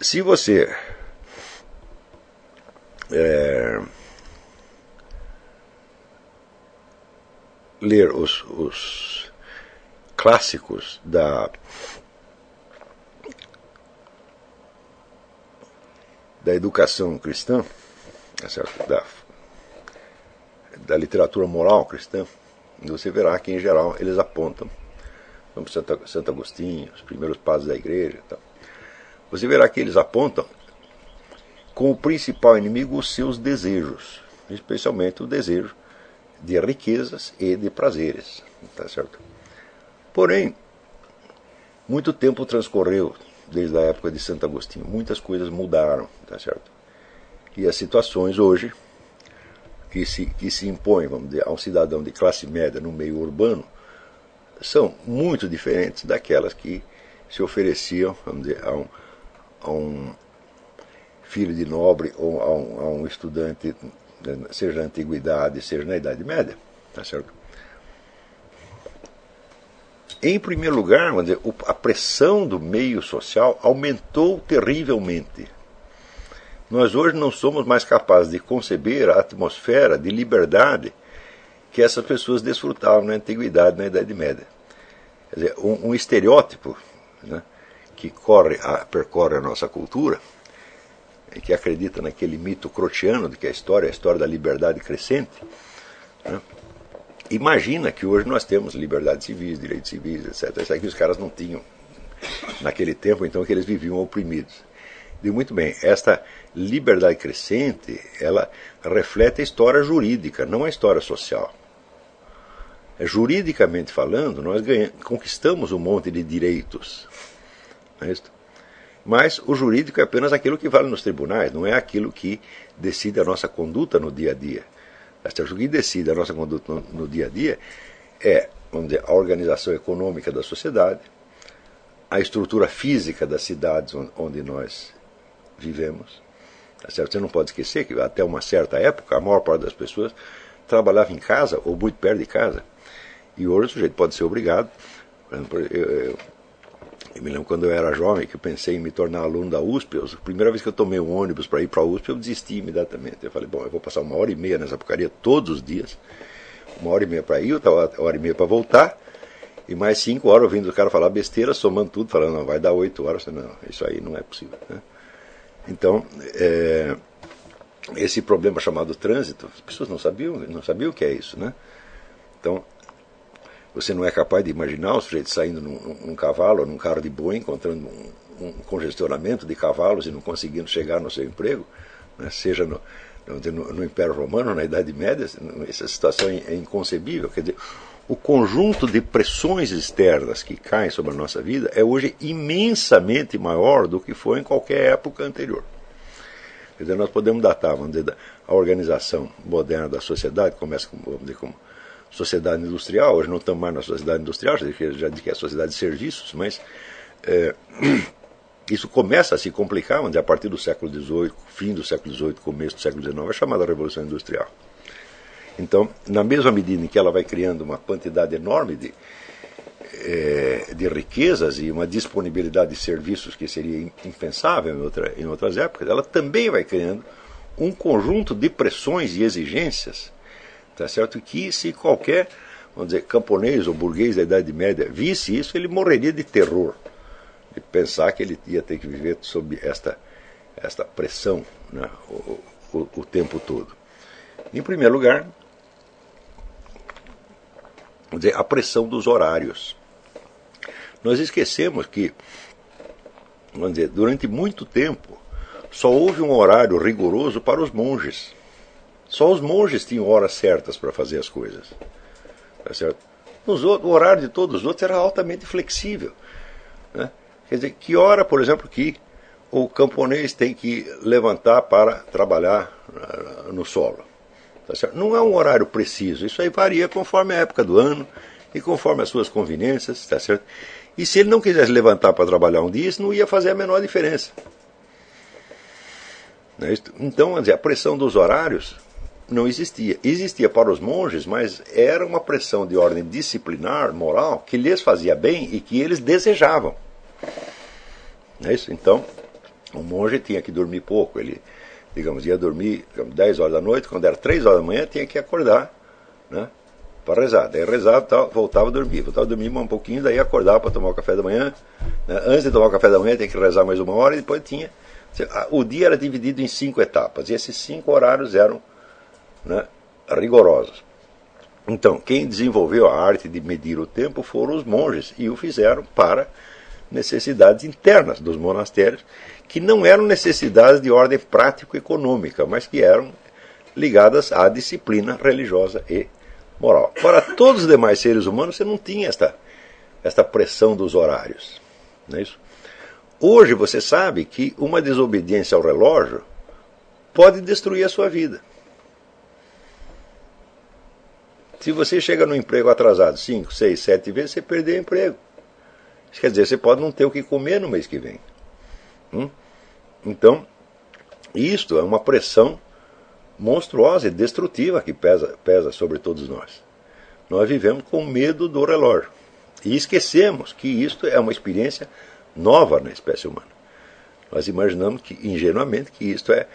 se você ler os clássicos da educação cristã, da literatura moral cristã, você verá que, em geral, eles apontam, como Santo Agostinho, os primeiros padres da igreja, tal. Você verá que eles apontam como principal inimigo os seus desejos, especialmente o desejo de riquezas e de prazeres. Tá certo? Porém, muito tempo transcorreu desde a época de Santo Agostinho, muitas coisas mudaram, tá certo? E as situações hoje que se impõem, vamos dizer, a um cidadão de classe média no meio urbano são muito diferentes daquelas que se ofereciam, vamos dizer, a um filho de nobre ou a um estudante, seja na antiguidade, seja na Idade Média, tá certo? Em primeiro lugar, vamos dizer, a pressão do meio social aumentou terrivelmente. Nós hoje não somos mais capazes de conceber a atmosfera de liberdade que essas pessoas desfrutavam na Antiguidade, na Idade Média. Quer dizer, um estereótipo, né, que percorre a nossa cultura, e que acredita naquele mito crotiano de que a história da liberdade crescente, né, imagina que hoje nós temos liberdades civis, direitos civis, etc. Isso aqui os caras não tinham naquele tempo, então, que eles viviam oprimidos. E muito bem, esta liberdade crescente, ela reflete a história jurídica, não a história social. Juridicamente falando, nós conquistamos um monte de direitos. Não é isso? Mas o jurídico é apenas aquilo que vale nos tribunais, não é aquilo que decide a nossa conduta no dia a dia. O que decide a nossa conduta no dia a dia é, vamos dizer, a organização econômica da sociedade, a estrutura física das cidades onde nós vivemos. Você não pode esquecer que até uma certa época a maior parte das pessoas trabalhava em casa ou muito perto de casa. E hoje o sujeito pode ser obrigado. Eu me lembro quando eu era jovem que eu pensei em me tornar aluno da USP. A primeira vez que eu tomei um ônibus para ir para a USP, eu desisti imediatamente. Eu falei, bom, eu vou passar 1h30 nessa porcaria todos os dias. 1h30 para ir, 1h30 para voltar. E mais 5 horas ouvindo o cara falar besteira, somando tudo, falando, não, vai dar 8 horas. Não, isso aí não é possível. Né? Então, esse problema chamado trânsito, as pessoas não sabiam o que é isso. Né? Então, você não é capaz de imaginar o sujeito saindo num cavalo ou num carro de boi, encontrando um congestionamento de cavalos e não conseguindo chegar no seu emprego, né? Seja no Império Romano, na Idade Média, essa situação é inconcebível. Quer dizer, o conjunto de pressões externas que caem sobre a nossa vida é hoje imensamente maior do que foi em qualquer época anterior. Quer dizer, nós podemos datar, vamos dizer, a organização moderna da sociedade, começa como sociedade industrial. Hoje não estamos mais na sociedade industrial, já disse que é a sociedade de serviços, mas isso começa a se complicar, vamos dizer, a partir do século XVIII, fim do século XVIII, começo do século XIX, é chamada Revolução Industrial. Então, na mesma medida em que ela vai criando uma quantidade enorme de riquezas e uma disponibilidade de serviços que seria impensável em outras épocas, ela também vai criando um conjunto de pressões e exigências, tá certo? Que se qualquer, vamos dizer, camponês ou burguês da Idade Média visse isso, ele morreria de terror, de pensar que ele ia ter que viver sob esta pressão, né, o tempo todo. Em primeiro lugar, vamos dizer, a pressão dos horários. Nós esquecemos que, vamos dizer, durante muito tempo só houve um horário rigoroso para os monges. Só os monges tinham horas certas para fazer as coisas. Tá certo? O horário de todos os outros era altamente flexível. Né? Quer dizer, que hora, por exemplo, que o camponês tem que levantar para trabalhar no solo? Tá certo? Não é um horário preciso. Isso aí varia conforme a época do ano e conforme as suas conveniências. Tá certo? E se ele não quisesse levantar para trabalhar um dia, isso não ia fazer a menor diferença. Então, vamos dizer, a pressão dos horários não existia. Existia para os monges, mas era uma pressão de ordem disciplinar, moral, que lhes fazia bem e que eles desejavam. Não é isso? Então, O monge tinha que dormir pouco, ele, digamos, ia dormir 10 horas da noite, quando era 3 horas da manhã tinha que acordar, né, para rezar. Daí rezava, tal, voltava a dormir um pouquinho, daí acordava para tomar o café da manhã, né. Antes de tomar o café da manhã tinha que rezar mais 1 hora, e depois tinha... O dia era dividido em 5 etapas, e esses 5 horários eram, né, rigorosos. Então, quem desenvolveu a arte de medir o tempo foram os monges, e o fizeram para necessidades internas dos monastérios, que não eram necessidades de ordem prático-econômica, mas que eram ligadas à disciplina religiosa e moral. Para todos os demais seres humanos, você não tinha esta pressão dos horários. Não é isso? Hoje você sabe que uma desobediência ao relógio pode destruir a sua vida. Se você chega no emprego atrasado 5, 6, 7 vezes, você perdeu o emprego. Isso quer dizer, você pode não ter o que comer no mês que vem. Então, isto é uma pressão monstruosa e destrutiva que pesa sobre todos nós. Nós vivemos com medo do relógio. E esquecemos que isto é uma experiência nova na espécie humana. Nós imaginamos ingenuamente que isto é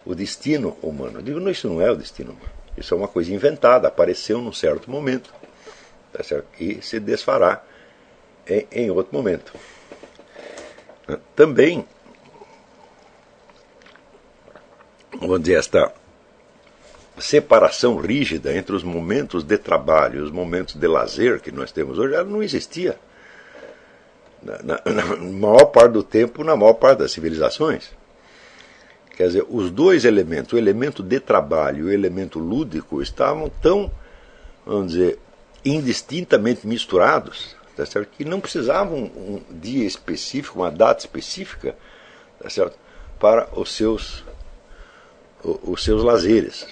o destino humano. Eu digo, não, isso não é o destino humano. Isso é uma coisa inventada, apareceu num certo momento, tá certo? E se desfará em outro momento. Também, vamos dizer, esta separação rígida entre os momentos de trabalho e os momentos de lazer que nós temos hoje, ela não existia na maior parte do tempo, na maior parte das civilizações. Quer dizer, os dois elementos, o elemento de trabalho e o elemento lúdico, estavam tão, vamos dizer, indistintamente misturados, tá certo? Que não precisavam um dia específico, uma data específica, tá certo? Para os seus lazeres.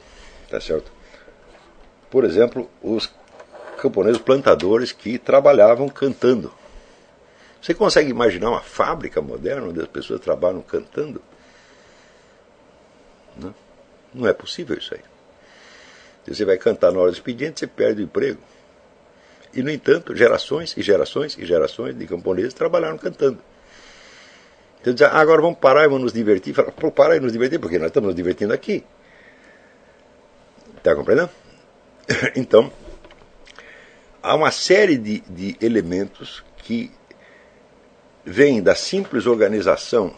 Tá certo? Por exemplo, os camponeses plantadores que trabalhavam cantando. Você consegue imaginar uma fábrica moderna onde as pessoas trabalham cantando? Não é possível isso aí. Se você vai cantar na hora do expediente, você perde o emprego. E, no entanto, gerações e gerações e gerações de camponeses trabalharam cantando. Então, dizem, agora vamos parar e vamos nos divertir. Fala, para e nos divertir, porque nós estamos nos divertindo aqui. Está compreendendo? Então, há uma série de elementos que vêm da simples organização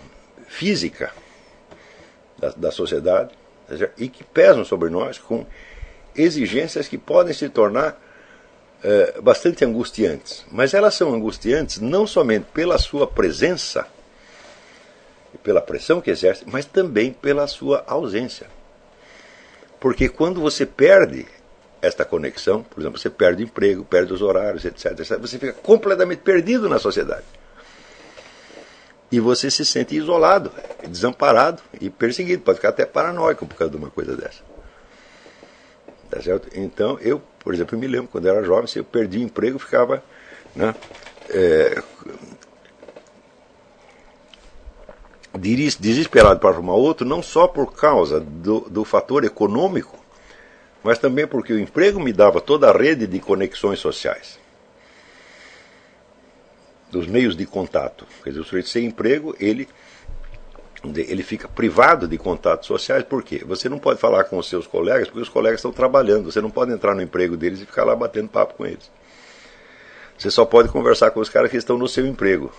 física da sociedade e que pesam sobre nós com exigências que podem se tornar bastante angustiantes. Mas elas são angustiantes não somente pela sua presença e pela pressão que exerce, mas também pela sua ausência. Porque quando você perde esta conexão, por exemplo, você perde o emprego, perde os horários, etc., você fica completamente perdido na sociedade. E você se sente isolado, desamparado e perseguido. Pode ficar até paranoico por causa de uma coisa dessa. Tá certo? Então, eu, por exemplo, me lembro, quando eu era jovem, se eu perdi o emprego, eu ficava, né, desesperado para arrumar outro, não só por causa do fator econômico, mas também porque o emprego me dava toda a rede de conexões sociais, dos meios de contato. Quer dizer, o sujeito sem emprego, ele fica privado de contatos sociais. Por quê? Você não pode falar com os seus colegas, porque os colegas estão trabalhando. Você não pode entrar no emprego deles e ficar lá batendo papo com eles. Você só pode conversar com os caras que estão no seu emprego.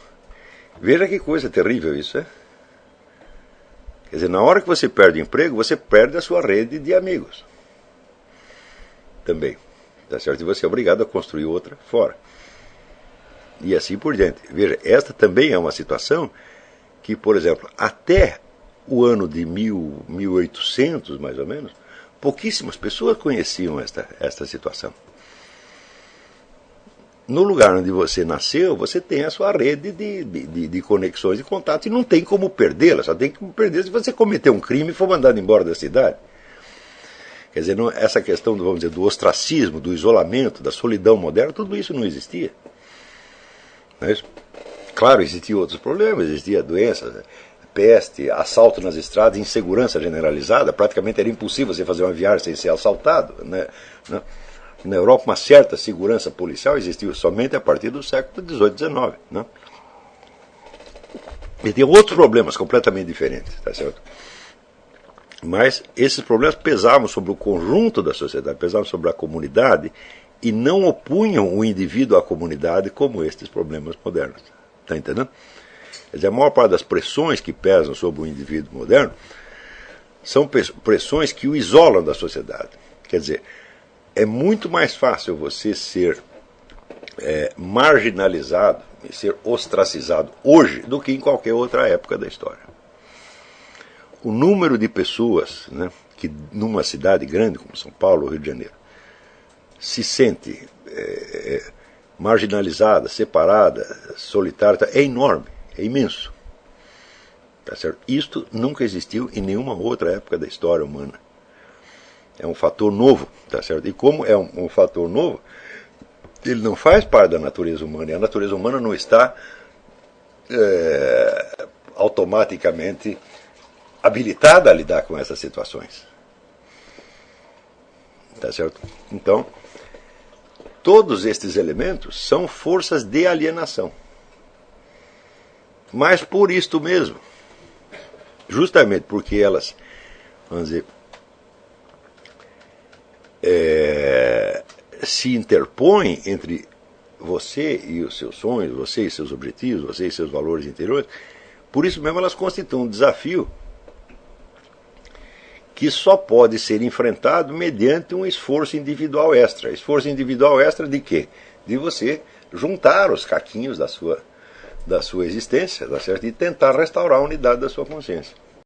Veja que coisa terrível isso, é? Quer dizer, na hora que você perde o emprego, você perde a sua rede de amigos. Também. Tá certo? E você é obrigado a construir outra fora. E assim por diante. Veja, esta também é uma situação que, por exemplo, até o ano de 1800, mais ou menos, pouquíssimas pessoas conheciam esta situação. No lugar onde você nasceu, você tem a sua rede de conexões e contatos e não tem como perdê-la. Só tem como perder se você cometer um crime e for mandado embora da cidade. Quer dizer, essa questão, vamos dizer, do ostracismo, do isolamento, da solidão moderna, tudo isso não existia. Não é isso? Claro, existiam outros problemas, existia doenças, peste, assalto nas estradas, insegurança generalizada. Praticamente era impossível você fazer uma viagem sem ser assaltado, né? Na Europa, uma certa segurança policial existiu somente a partir do século XVIII, XIX. Né? E tem outros problemas completamente diferentes, tá certo? Mas esses problemas pesavam sobre o conjunto da sociedade, pesavam sobre a comunidade e não opunham o indivíduo à comunidade como estes problemas modernos. Está entendendo? Quer dizer, a maior parte das pressões que pesam sobre o indivíduo moderno são pressões que o isolam da sociedade. Quer dizer, é muito mais fácil você ser marginalizado e ser ostracizado hoje do que em qualquer outra época da história. O número de pessoas, né, que numa cidade grande como São Paulo ou Rio de Janeiro se sente marginalizada, separada, solitária, é enorme, é imenso. Tá certo? Isto nunca existiu em nenhuma outra época da história humana. É um fator novo, tá certo? E como é um fator novo, ele não faz parte da natureza humana, e a natureza humana não está automaticamente habilitada a lidar com essas situações. Tá certo? Então, todos estes elementos são forças de alienação. Mas por isto mesmo, justamente porque elas, vamos dizer, se interpõem entre você e os seus sonhos, você e seus objetivos, você e seus valores interiores, por isso mesmo elas constituem um desafio que só pode ser enfrentado mediante um esforço individual extra. Esforço individual extra de quê? De você juntar os caquinhos da sua existência, tá certo? E tentar restaurar a unidade da sua consciência.